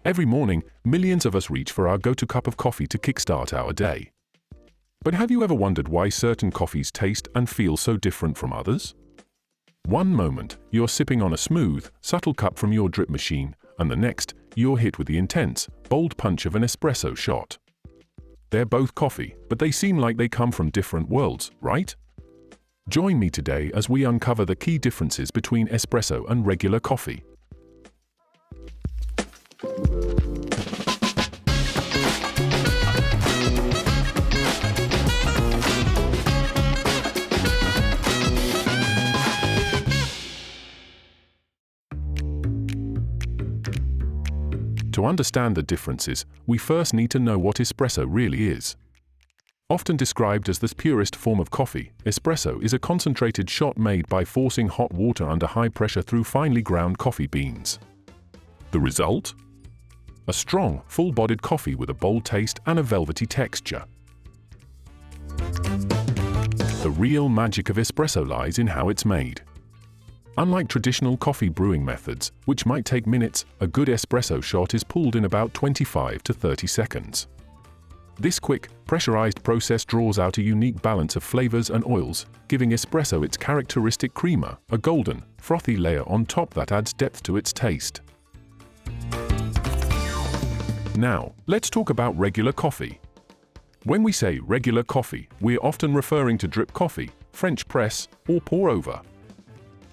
Every morning, millions of us reach for our go-to cup of coffee to kickstart our day. But have you ever wondered why certain coffees taste and feel so different from others? One moment, you're sipping on a smooth, subtle cup from your drip machine, and the next, you're hit with the intense, bold punch of an espresso shot. They're both coffee, but they seem like they come from different worlds, right? Join me today as we uncover the key differences between espresso and regular coffee. To understand the differences, we first need to know what espresso really is. Often described as the purest form of coffee, espresso is a concentrated shot made by forcing hot water under high pressure through finely ground coffee beans. The result? A strong, full-bodied coffee with a bold taste and a velvety texture. The real magic of espresso lies in how it's made. Unlike traditional coffee brewing methods, which might take minutes, a good espresso shot is pulled in about 25 to 30 seconds. This quick, pressurized process draws out a unique balance of flavors and oils, giving espresso its characteristic crema, a golden, frothy layer on top that adds depth to its taste. Now, let's talk about regular coffee. When we say regular coffee, we're often referring to drip coffee, French press, or pour-over.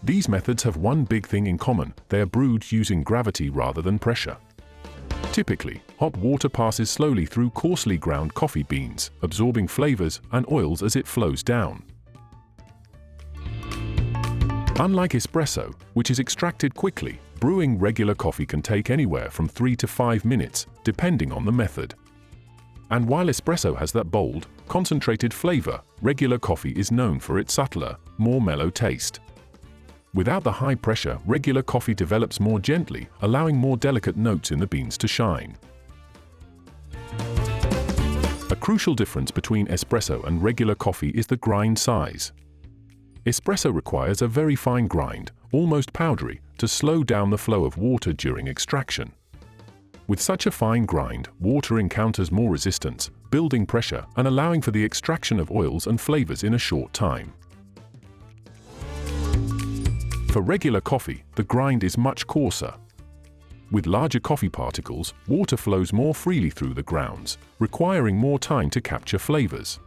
These methods have one big thing in common: they are brewed using gravity rather than pressure. Typically, hot water passes slowly through coarsely ground coffee beans, absorbing flavors and oils as it flows down. Unlike espresso, which is extracted quickly, brewing regular coffee can take anywhere from 3 to 5 minutes, depending on the method. And while espresso has that bold, concentrated flavor, regular coffee is known for its subtler, more mellow taste. Without the high pressure, regular coffee develops more gently, allowing more delicate notes in the beans to shine. A crucial difference between espresso and regular coffee is the grind size. Espresso requires a very fine grind, almost powdery, to slow down the flow of water during extraction. With such a fine grind, water encounters more resistance, building pressure and allowing for the extraction of oils and flavors in a short time. For regular coffee, the grind is much coarser. With larger coffee particles, water flows more freely through the grounds, requiring more time to capture flavors.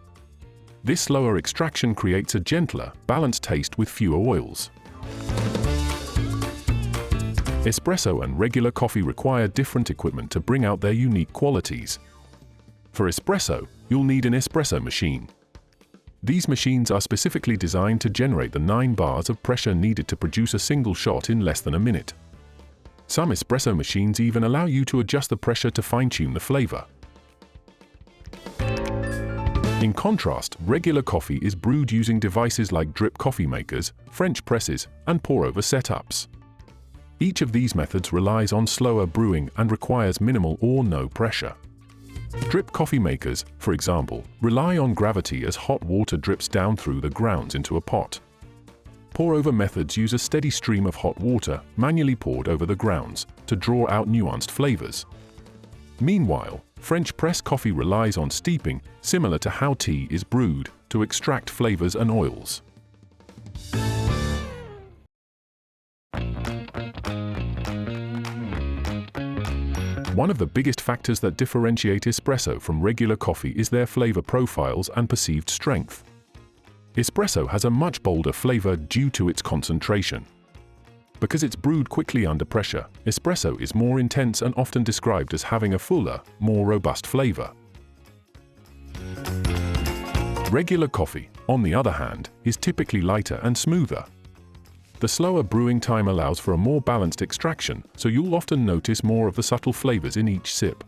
This slower extraction creates a gentler, balanced taste with fewer oils. Espresso and regular coffee require different equipment to bring out their unique qualities. For espresso, you'll need an espresso machine. These machines are specifically designed to generate the 9 bars of pressure needed to produce a single shot in less than a minute. Some espresso machines even allow you to adjust the pressure to fine-tune the flavor. In contrast, regular coffee is brewed using devices like drip coffee makers, French presses, and pour-over setups. Each of these methods relies on slower brewing and requires minimal or no pressure. Drip coffee makers, for example, rely on gravity as hot water drips down through the grounds into a pot. Pour-over methods use a steady stream of hot water, manually poured over the grounds, to draw out nuanced flavors. Meanwhile, French press coffee relies on steeping, similar to how tea is brewed, to extract flavors and oils. One of the biggest factors that differentiate espresso from regular coffee is their flavor profiles and perceived strength. Espresso has a much bolder flavor due to its concentration. Because it's brewed quickly under pressure, espresso is more intense and often described as having a fuller, more robust flavor. Regular coffee, on the other hand, is typically lighter and smoother. The slower brewing time allows for a more balanced extraction, so you'll often notice more of the subtle flavors in each sip.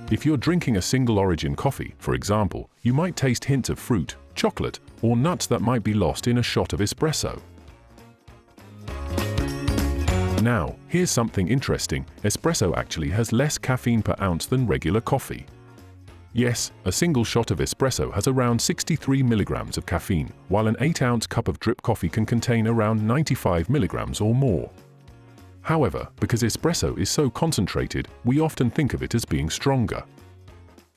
If you're drinking a single-origin coffee, for example, you might taste hints of fruit, chocolate, or nuts that might be lost in a shot of espresso. Now, here's something interesting: espresso actually has less caffeine per ounce than regular coffee. Yes, a single shot of espresso has around 63 milligrams of caffeine, while an 8-ounce cup of drip coffee can contain around 95 milligrams or more. However, because espresso is so concentrated, we often think of it as being stronger.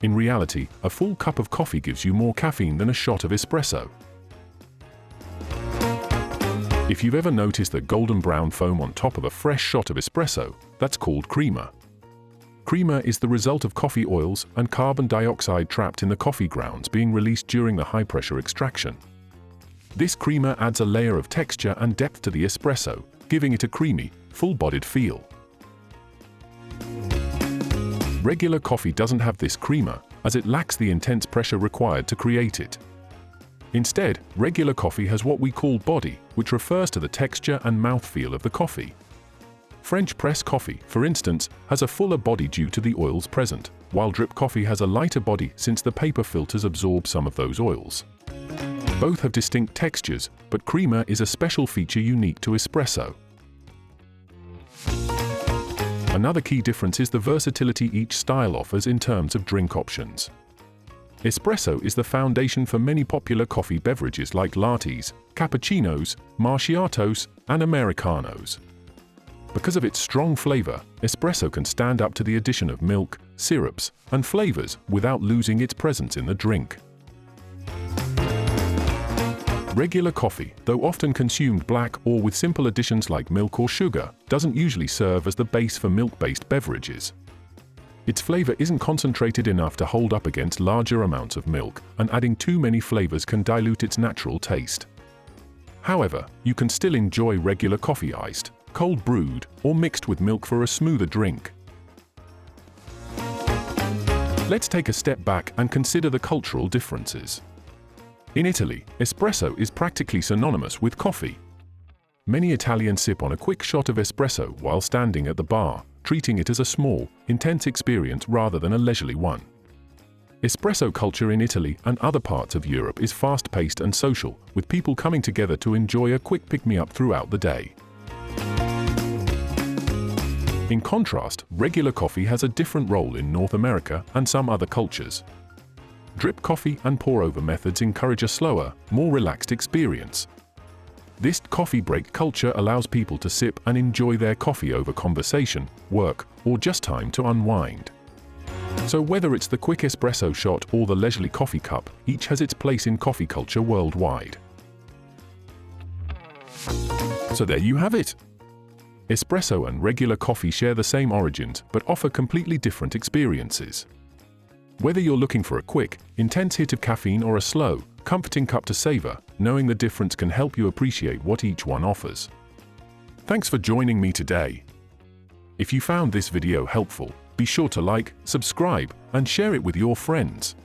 In reality, a full cup of coffee gives you more caffeine than a shot of espresso. If you've ever noticed the golden brown foam on top of a fresh shot of espresso, that's called crema. Crema is the result of coffee oils and carbon dioxide trapped in the coffee grounds being released during the high-pressure extraction. This crema adds a layer of texture and depth to the espresso, giving it a creamy, full-bodied feel. Regular coffee doesn't have this crema, as it lacks the intense pressure required to create it. Instead, regular coffee has what we call body, which refers to the texture and mouthfeel of the coffee. French press coffee, for instance, has a fuller body due to the oils present, while drip coffee has a lighter body since the paper filters absorb some of those oils. Both have distinct textures, but crema is a special feature unique to espresso. Another key difference is the versatility each style offers in terms of drink options. Espresso is the foundation for many popular coffee beverages like lattes, cappuccinos, macchiatos, and americanos. Because of its strong flavor, espresso can stand up to the addition of milk, syrups, and flavors without losing its presence in the drink. Regular coffee, though often consumed black or with simple additions like milk or sugar, doesn't usually serve as the base for milk-based beverages. Its flavor isn't concentrated enough to hold up against larger amounts of milk, and adding too many flavors can dilute its natural taste. However, you can still enjoy regular coffee iced, cold brewed, or mixed with milk for a smoother drink. Let's take a step back and consider the cultural differences. In Italy, espresso is practically synonymous with coffee. Many Italians sip on a quick shot of espresso while standing at the bar, treating it as a small, intense experience rather than a leisurely one. Espresso culture in Italy and other parts of Europe is fast-paced and social, with people coming together to enjoy a quick pick-me-up throughout the day. In contrast, regular coffee has a different role in North America and some other cultures. Drip coffee and pour-over methods encourage a slower, more relaxed experience. This coffee break culture allows people to sip and enjoy their coffee over conversation, work, or just time to unwind. So whether it's the quick espresso shot or the leisurely coffee cup, each has its place in coffee culture worldwide. So there you have it! Espresso and regular coffee share the same origins but offer completely different experiences. Whether you're looking for a quick, intense hit of caffeine or a slow, comforting cup to savor, knowing the difference can help you appreciate what each one offers. Thanks for joining me today. If you found this video helpful, be sure to like, subscribe, and share it with your friends.